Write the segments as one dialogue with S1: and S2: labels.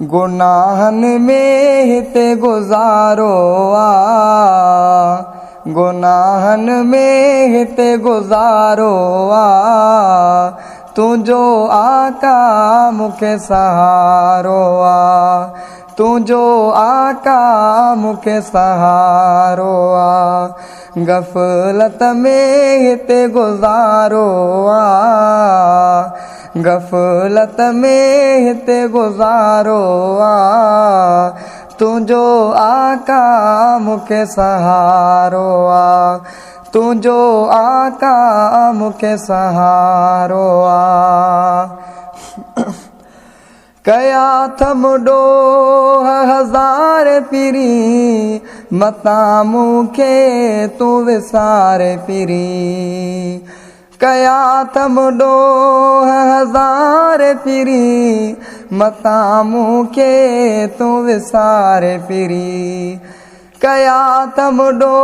S1: गुनाहन में हिते गुज़ारो आ, गुनाहन में हिते गुज़ारो आ, तुझो आका मुखे सहारो आ, तुझो आका मुखे सहारो आ। गफलत में हिते गुज़ारो आ, गफलत में हिते गुज़ारो आ, तुझो आका मुखे सहारो आ, तुझो आका मुखे सहारो आ। कया थमुडो हज़ार पिरी मता मुखे तू विसार पिरी, कया थमुडो हज़ार पिरी मता मुखे तू विसार पिरी, कया थमुडो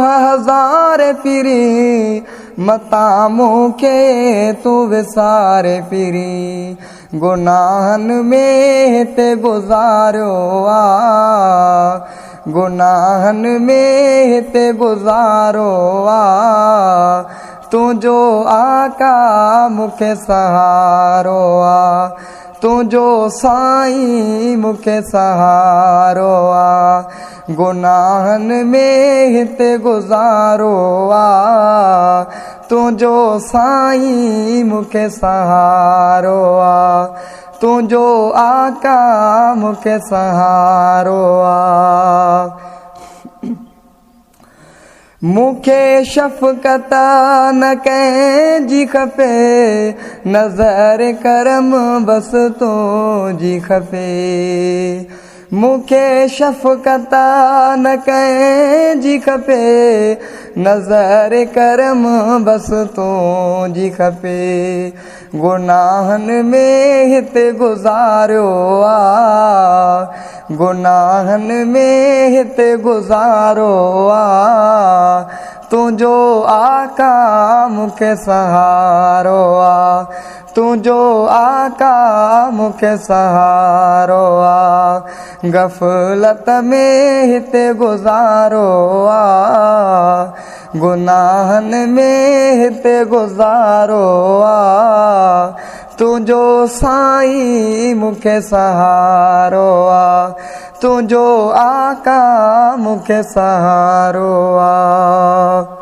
S1: हज़ार पिरी मता मुखे तू विसार पिरी। गुनाहन में हिते गुज़ारो आ, गुनाहन में हिते गुज़ारो आ, तुझो आका मुखे सहारो आ, तुझो साईं मुखे सहारो आ। गुनाहन में हिते गुज़ारो आ, तुझो साईं मुखे सहारो आ, तुझो आका मुखे सहारो आ। मुखे शफ़क़त न कंहिंजी खपे, नज़र करम बस तुंहिंजी खपे। मुखे शफ़क़त न कंहिंजी खपे, नज़र करम बस तुंहिंजी खपे। गुनाहन में हिते गुज़ारो आ, गुनाहन में हिते गुज़ारो आ, तुझो आका मुखे सहारो आ, तुझो आका मुखे सहारो आ। गफलत में हिते गुज़ारो आ, गुनाहन में हिते गुज़ारो आ, तुझो साईं मुखे सहारो आ, तुझो आका मुखे सहारो आ।